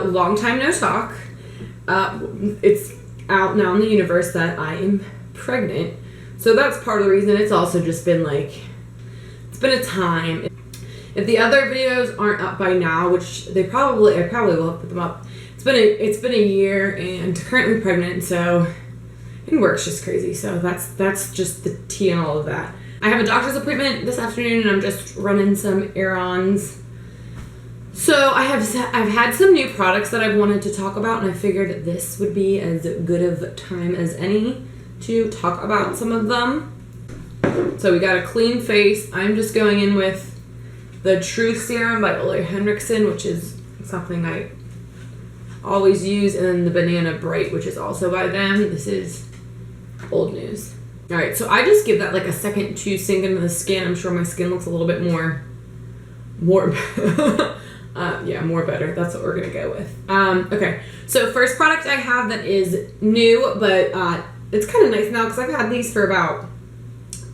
long time no talk. It's out now in the universe that I am pregnant. So that's part of the reason. It's also just been like, it's been a time. If the other videos aren't up by now, which I probably will put them up. It's been a year and currently pregnant, so and work's just crazy. So that's just the tea and all of that. I have a doctor's appointment this afternoon and I'm just running some errands. So I've had some new products that I've wanted to talk about, and I figured this would be as good of time as any to talk about some of them. So we got a clean face. I'm just going in with the Truth Serum by Ole Henriksen, which is something I always use, and then the Banana Bright, which is also by them. This is old news. All right, so I just give that like a second to sink into the skin. I'm sure my skin looks a little bit more better. That's what we're gonna go with. Okay, so first product I have that is new, but it's kind of nice now because I've had these for about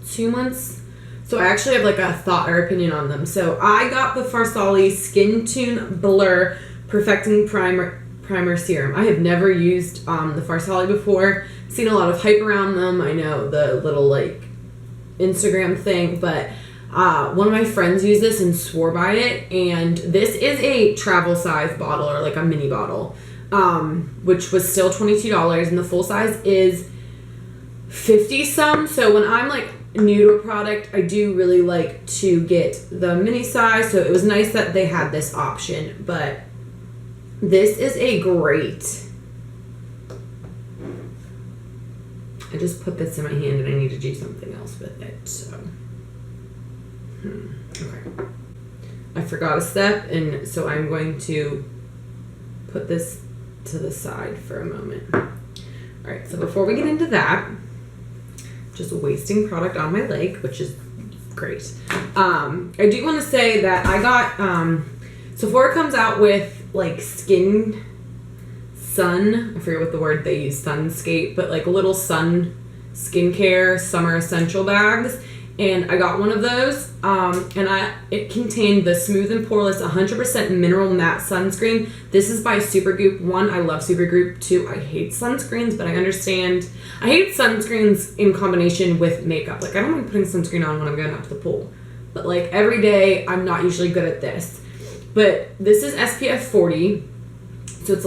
2 months. So I actually have like a thought or opinion on them. So I got the Farsali Skin Tune Blur Perfecting Primer Serum. I have never used the Farsali before. Seen a lot of hype around them. I know the little like Instagram thing, but one of my friends used this and swore by it. And this is a travel size bottle, or like a mini bottle, which was still $22, and the full size is 50 some. So when I'm like new to a product, I do really like to get the mini size. So it was nice that they had this option, but this is a great. I just put this in my hand and I need to do something else with it. So, okay. I forgot a step, and so I'm going to put this to the side for a moment. All right, so before we get into that, just wasting product on my leg, which is great. I do want to say that I got, Sephora comes out with like I forget what the word they use, sunscape, but like little sun skincare summer essential bags. And I got one of those, and it contained the Smooth and Poreless 100% Mineral Matte Sunscreen. This is by Supergoop. 1, I love Supergoop. 2, I hate sunscreens, but I understand. I hate sunscreens in combination with makeup. Like, I don't mind putting sunscreen on when I'm going out to the pool. But, like, every day, I'm not usually good at this. But this is SPF 40, so it's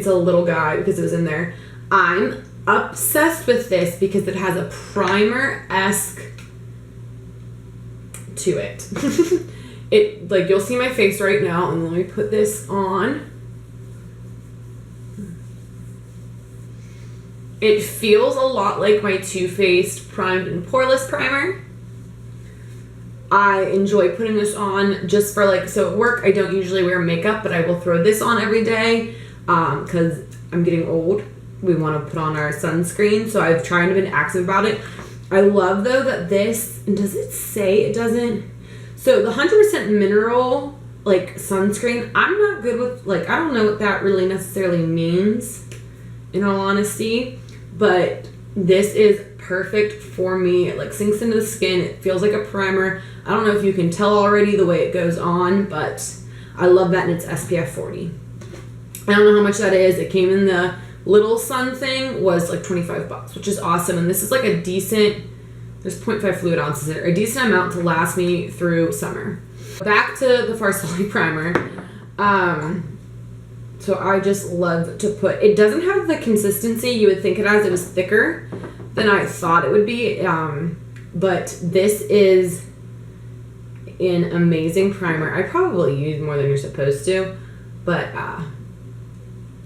a little guy because it was in there. I'm obsessed with this because it has a primer-esque to it. It, like, you'll see my face right now, and let me put this on. It feels a lot like my Too Faced Primed and Poreless primer. I enjoy putting this on just for like, so at work I don't usually wear makeup, but I will throw this on every day because I'm getting old. We want to put on our sunscreen, so I've tried to be active about it. I love though that this, and does it say it doesn't? So the 100% mineral like sunscreen, I'm not good with, like, I don't know what that really necessarily means in all honesty, but this is perfect for me. It like sinks into the skin. It feels like a primer. I don't know if you can tell already the way it goes on, but I love that, and it's SPF 40. I don't know how much that is. It came in the little sun thing, was like $25, which is awesome. And this is like a decent, there's 0.5 fluid ounces in it, a decent amount to last me through summer. Back to the Farsali primer. So I just love to put, it doesn't have the consistency you would think it has. It was thicker than I thought it would be. But this is an amazing primer. I probably use more than you're supposed to, but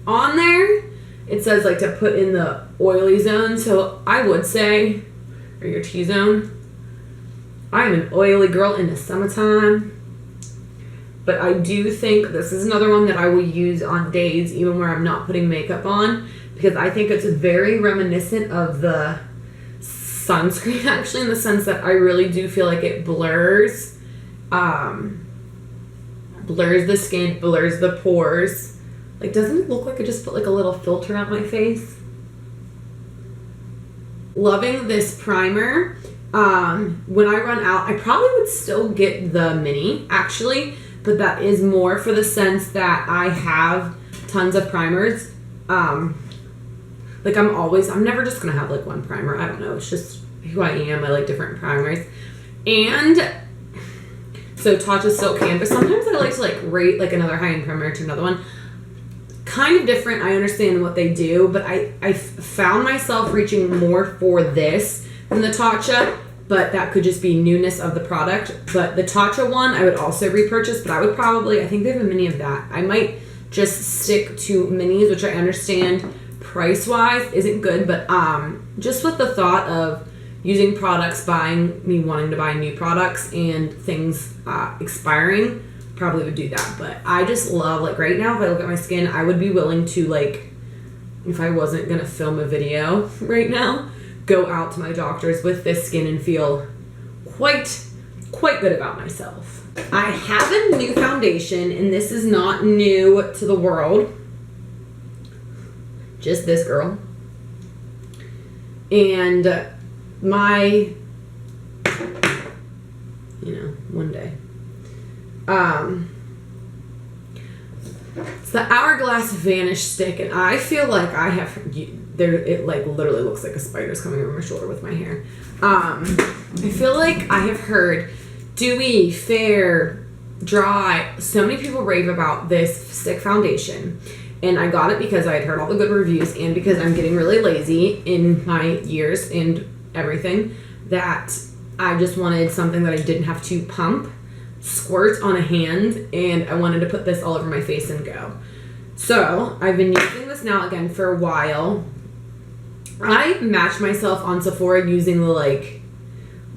on there, it says like to put in the oily zone. So I would say, or your T-zone. I'm an oily girl in the summertime. But I do think this is another one that I will use on days even where I'm not putting makeup on, because I think it's very reminiscent of the sunscreen, actually, in the sense that I really do feel like it blurs the skin, blurs the pores. Like, doesn't it look like I just put like a little filter on my face? Loving this primer. When I run out, I probably would still get the mini, actually, but that is more for the sense that I have tons of primers. Like I'm never just gonna have like one primer. I don't know. It's just who I am. I like different primers. And so Tatcha Silk Canvas. Sometimes I like to like rate like another high-end primer to another one. Kind of different. I understand what they do, but I found myself reaching more for this than the Tatcha, but that could just be newness of the product. But the Tatcha one I would also repurchase, but I think they have a mini of that. I might just stick to minis, which I understand price-wise isn't good, but just with the thought of using products, wanting to buy new products and things expiring, probably would do that. But I just love, like right now, if I look at my skin, I would be willing to, like, if I wasn't gonna film a video right now, go out to my doctor's with this skin and feel quite good about myself. I have a new foundation, and this is not new to the world. Just this girl. And one day. It's the Hourglass Vanish Stick, and I feel like it like literally looks like a spider's coming over my shoulder with my hair. I feel like I have heard dewy, fair, dry. So many people rave about this stick foundation. And I got it because I had heard all the good reviews and because I'm getting really lazy in my years and everything, that I just wanted something that I didn't have to pump, squirt on a hand, and I wanted to put this all over my face and go. So I've been using this now again for a while. I match myself on Sephora using the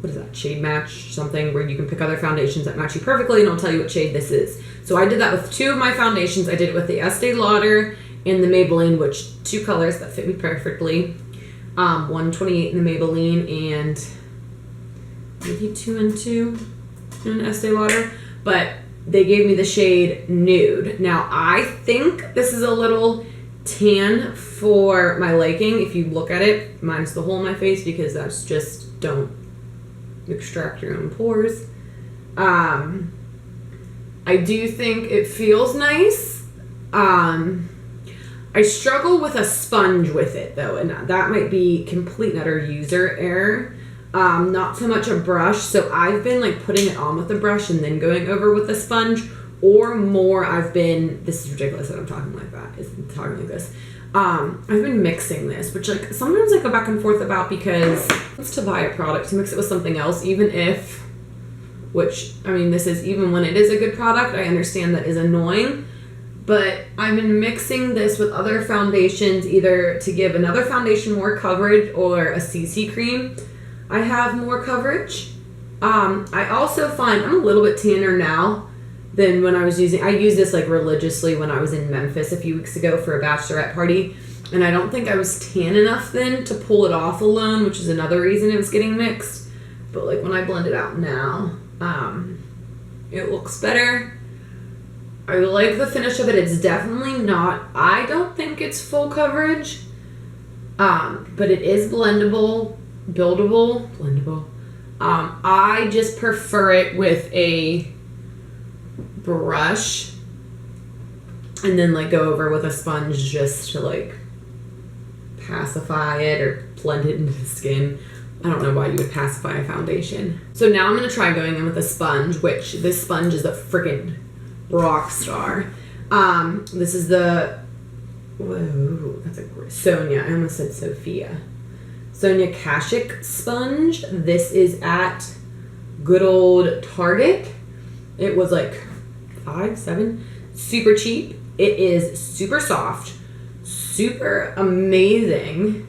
what is that, shade match something, where you can pick other foundations that match you perfectly and it'll tell you what shade this is. So I did that with two of my foundations. I did it with the Estee Lauder and the Maybelline, which two colors that fit me perfectly. 128 in the Maybelline and maybe 2 and 2 in Estee Lauder. But they gave me the shade Nude. Now I think this is a little tan for my liking. If you look at it, minus the hole in my face, because that's just, don't extract your own pores. I do think it feels nice. I struggle with a sponge with it though, and that might be complete and utter user error. Not so much a brush, so I've been like putting it on with a brush and then going over with a sponge, or more this is ridiculous that I'm talking like that, talking like this. I've been mixing this, which like sometimes I go back and forth about, because it's to buy a product to mix it with something else, even when it is a good product, I understand that is annoying. But I've been mixing this with other foundations, either to give another foundation more coverage or a CC cream I have more coverage. I also find I'm a little bit tanner now than when I used this like religiously when I was in Memphis a few weeks ago for a bachelorette party. And I don't think I was tan enough then to pull it off alone, which is another reason it was getting mixed. But like when I blend it out now, it looks better. I like the finish of it. It's definitely not, I don't think it's full coverage, but it is blendable, blendable. I just prefer it with a brush and then like go over with a sponge just to like pacify it or blend it into the skin. I don't know why you would pacify a foundation. So now I'm going to try going in with a sponge, which this sponge is a freaking rock star. This is the, that's a Sonia. I almost said Sophia. Sonia Kashuk sponge. This is at good old Target. It was like $5, $7, super cheap. It is super soft, super amazing,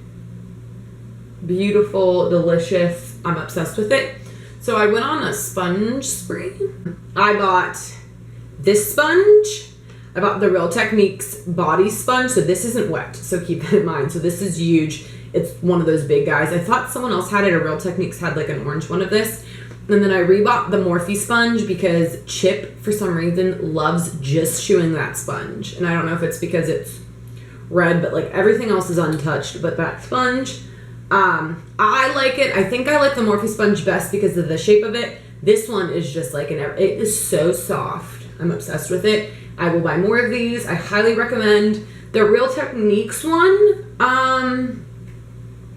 beautiful, delicious. I'm obsessed with it. So I went on a sponge spree. I bought this sponge. I bought the Real Techniques body sponge. So this isn't wet, so keep that in mind. So this is huge. It's one of those big guys. I thought someone else had it, or Real Techniques had like an orange one of this. And then I rebought the Morphe sponge because Chip, for some reason, loves just chewing that sponge. And I don't know if it's because it's red, but like everything else is untouched. But that sponge, I like it. I think I like the Morphe sponge best because of the shape of it. This one is just like it is so soft. I'm obsessed with it. I will buy more of these. I highly recommend the Real Techniques one.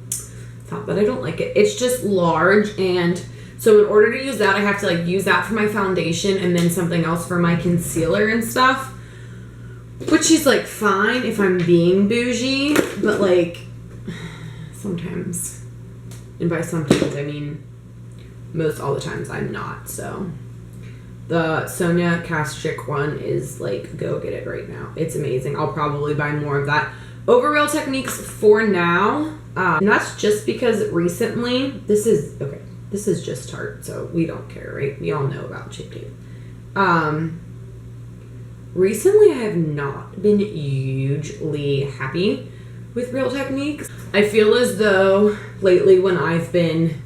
It's not that I don't like it. It's just large, and so in order to use that, I have to like use that for my foundation and then something else for my concealer and stuff. Which is like fine if I'm being bougie, but like sometimes, and by sometimes I mean most all the times I'm not. So the Sonia Kashuk one is like, go get it right now. It's amazing. I'll probably buy more of that over Real Techniques for now. And that's just because recently, this is just Tarte, so we don't care, right? We all know about Cheap Date. Recently, I have not been hugely happy with Real Techniques. I feel as though lately when I've been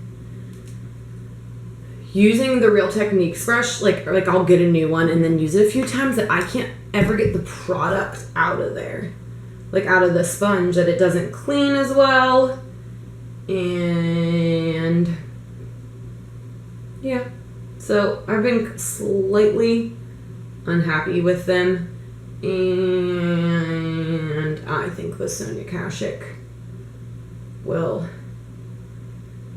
using the Real Techniques brush, like I'll get a new one and then use it a few times, that I can't ever get the product out of there. Like out of the sponge, that it doesn't clean as well. And yeah, so I've been slightly unhappy with them, and I think the Sonia Kashuk will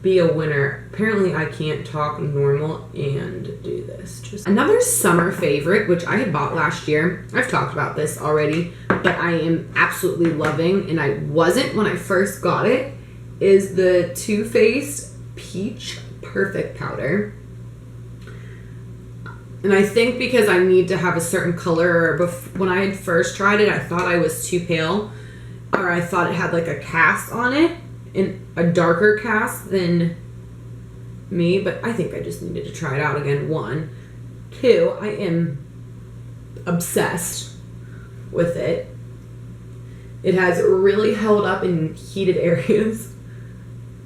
be a winner. Apparently I can't talk normal and do this. Just another summer favorite, which I had bought last year. I've talked about this already, but I am absolutely loving, and I wasn't when I first got it, is the Too Faced Peach Perfect Powder. And I think because I need to have a certain color, when I had first tried it, I thought I was too pale, or I thought it had like a cast on it, and a darker cast than me, but I think I just needed to try it out again. 1. 2, I am obsessed with it. It has really held up in heated areas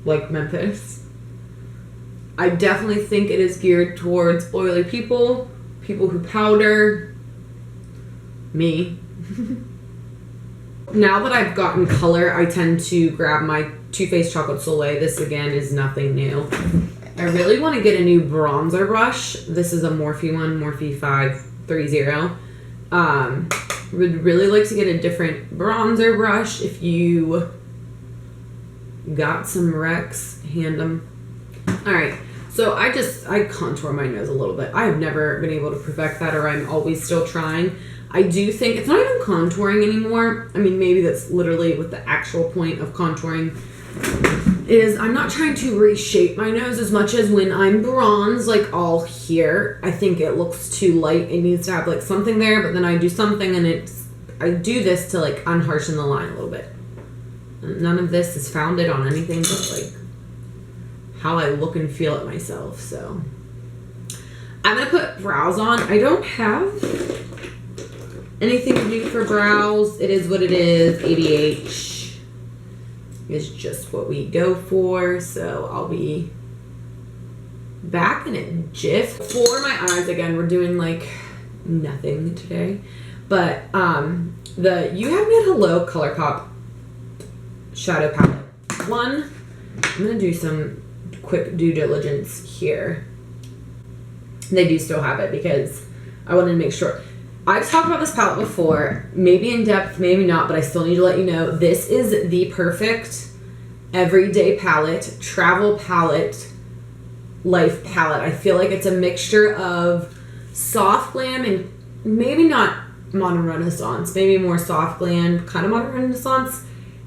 like Memphis. I definitely think it is geared towards oily people who powder, me. Now that I've gotten color, I tend to grab my Too Faced Chocolate Soleil. This again is nothing new. I really want to get a new bronzer brush. This is a Morphe one, Morphe 530. Would really like to get a different bronzer brush. If you got some Rex, hand them. Alright, so I contour my nose a little bit. I have never been able to perfect that, or I'm always still trying. I do think it's not even contouring anymore. I mean, maybe that's literally what the actual point of contouring is. I'm not trying to reshape my nose as much as when I'm bronze, like all here. I think it looks too light. It needs to have like something there, but then I do something and I do this to like unharshen the line a little bit. None of this is founded on anything but like how I look and feel at myself. So I'm gonna put brows on. I don't have anything new for brows. It is what it is. ADH is just what we go for. So I'll be back in a jiff. For my eyes, again, we're doing like nothing today. But You Have Me at Hello ColourPop shadow palette. I'm gonna do some quick due diligence here. They do still have it because I wanted to make sure. I've talked about this palette before, maybe in depth, maybe not, but I still need to let you know this is the perfect everyday palette, travel palette, life palette. I feel like it's a mixture of soft glam and maybe not modern renaissance, maybe more soft glam, kind of modern renaissance.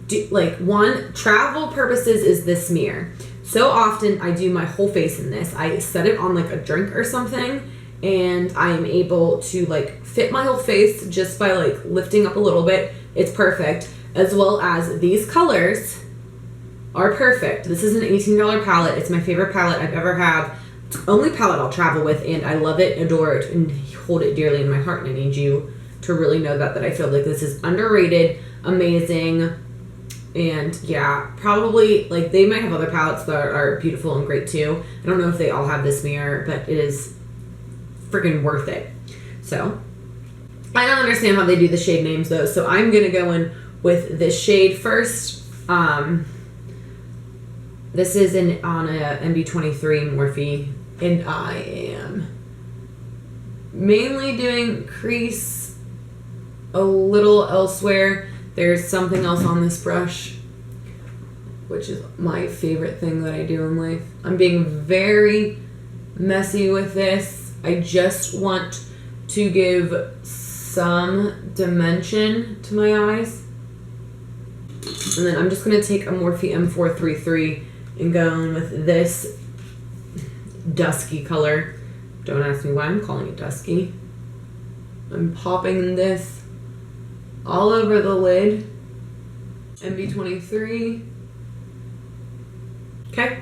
Travel purposes is this mirror. So often I do my whole face in this. I set it on like a drink or something, and I am able to like fit my whole face just by like lifting up a little bit. It's perfect. As well as these colors are perfect. This is an $18 palette. It's my favorite palette I've ever had. It's the only palette I'll travel with, and I love it, adore it, and hold it dearly in my heart, and I need you to really know that I feel like this is underrated, amazing. And yeah, probably like they might have other palettes that are beautiful and great too. I don't know if they all have this mirror, but it is freaking worth it. So I don't understand how they do the shade names though, so I'm gonna go in with this shade first. This is on a MB23 Morphe, and I am mainly doing crease a little elsewhere. There's something else on this brush, which is my favorite thing that I do in life. I'm being very messy with this. I just want to give some dimension to my eyes. And then I'm just going to take a Morphe M433 and go in with this dusky color. Don't ask me why I'm calling it dusky. I'm popping this all over the lid. MB23. Okay.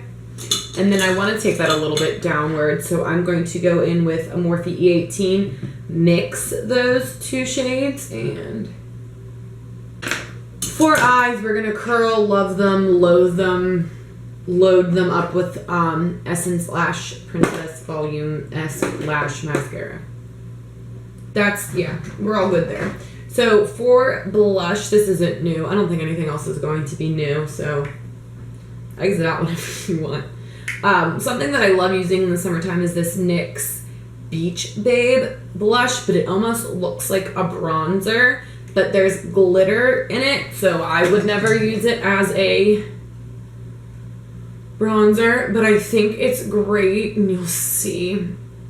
And then I want to take that a little bit downward, so I'm going to go in with a Morphe E18, mix those two shades, and for eyes, we're going to curl, love them, loathe them, load them up with Essence Lash Princess Volume S Lash Mascara. That's, yeah, we're all good there. So for blush, this isn't new. I don't think anything else is going to be new, so exit out whenever you want. Something that I love using in the summertime is this NYX Beach Babe blush, but it almost looks like a bronzer, but there's glitter in it, so I would never use it as a bronzer, but I think it's great, and you'll see,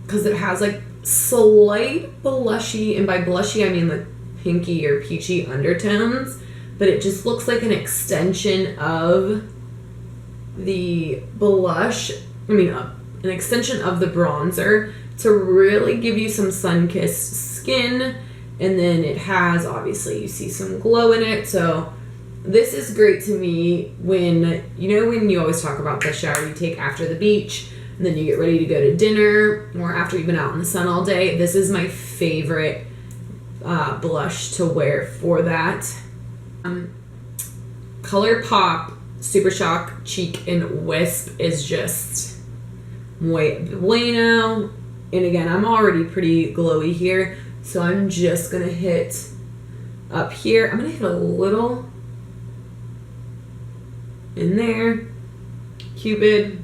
because it has like slight blushy, and by blushy I mean like pinky or peachy undertones, but it just looks like an extension of the blush, an extension of the bronzer to really give you some sun-kissed skin. And then it has, obviously, you see some glow in it. So this is great to me when you always talk about the shower you take after the beach and then you get ready to go to dinner or after you've been out in the sun all day. This is my favorite blush to wear for that. Color Pop Super Shock Cheek and Wisp is just muy bueno. And again, I'm already pretty glowy here, so I'm just gonna hit up here. I'm gonna hit a little in there. Cupid.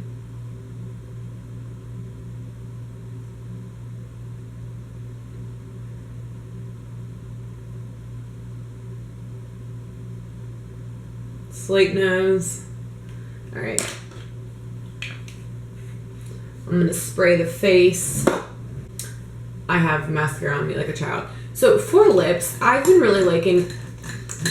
Slate nose. All right. I'm gonna spray the face. I have mascara on me like a child. So for lips, I've been really liking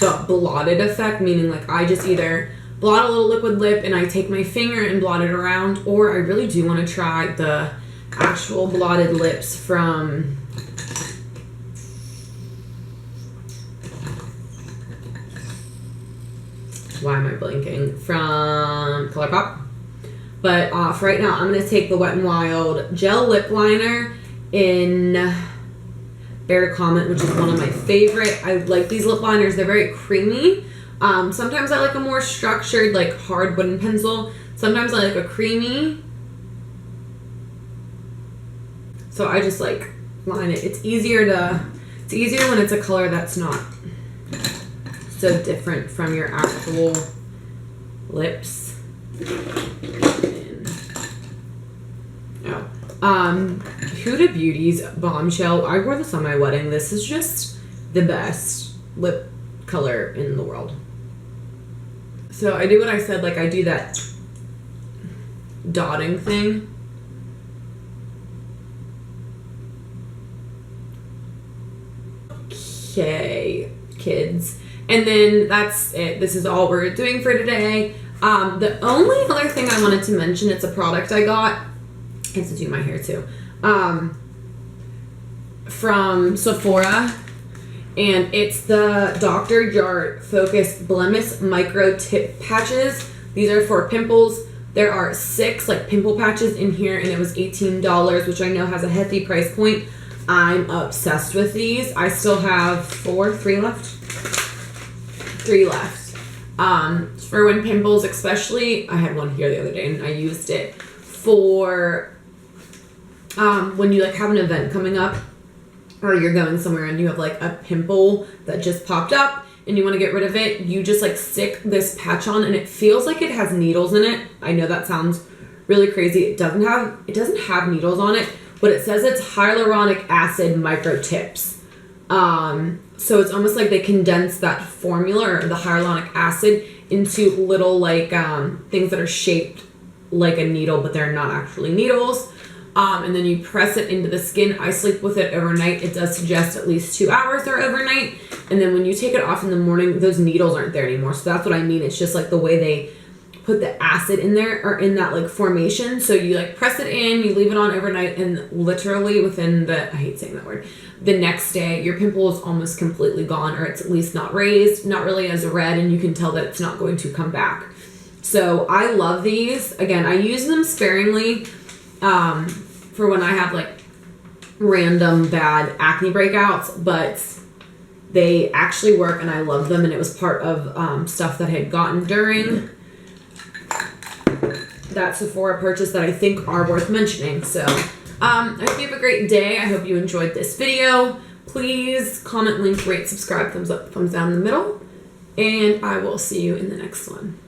the blotted effect, meaning like I just either blot a little liquid lip and I take my finger and blot it around, or I really do want to try the actual blotted lips from why am I blinking? From ColourPop. But for right now, I'm going to take the Wet n Wild Gel Lip Liner in Bear Comet, which is one of my favorite. I like these lip liners. They're very creamy. Sometimes I like a more structured, like hard wooden pencil. Sometimes I like a creamy. So I just like line it. It's easier when it's a color that's not so different from your actual lips. Huda Beauty's Bombshell. I wore this on my wedding. This is just the best lip color in the world. So I do what I said, like I do that dotting thing. Okay, kids. And then that's it. This is all we're doing for today. The only other thing I wanted to mention, it's a product I got. I have to do my hair too. From Sephora. And it's the Dr. Jart Focus Blemish Micro Tip Patches. These are for pimples. There are 6 like pimple patches in here, and it was $18, which I know has a hefty price point. I'm obsessed with these. I still have 3 left. 3 left. For when pimples, especially, I had one here the other day and I used it for when you like have an event coming up or you're going somewhere and you have like a pimple that just popped up and you want to get rid of it. You just like stick this patch on and it feels like it has needles in it. I know that sounds really crazy. It doesn't have needles on it, but it says it's hyaluronic acid micro tips. So it's almost like they condense that formula or the hyaluronic acid into little like things that are shaped like a needle, but they're not actually needles. And then you press it into the skin. I sleep with it overnight. It does suggest at least 2 hours or overnight. And then when you take it off in the morning, those needles aren't there anymore. So that's what I mean. It's just like the way they put the acid in there or in that like formation. So you like press it in, you leave it on overnight, and literally within I hate saying that word, the next day your pimple is almost completely gone, or it's at least not raised, not really as red, and you can tell that it's not going to come back. So I love these. Again, I use them sparingly for when I have like random bad acne breakouts, but they actually work and I love them, and it was part of stuff that I had gotten during that Sephora purchase that I think are worth mentioning. So I hope you have a great day. I hope you enjoyed this video. Please comment, link, rate, subscribe, thumbs up, thumbs down in the middle, and I will see you in the next one.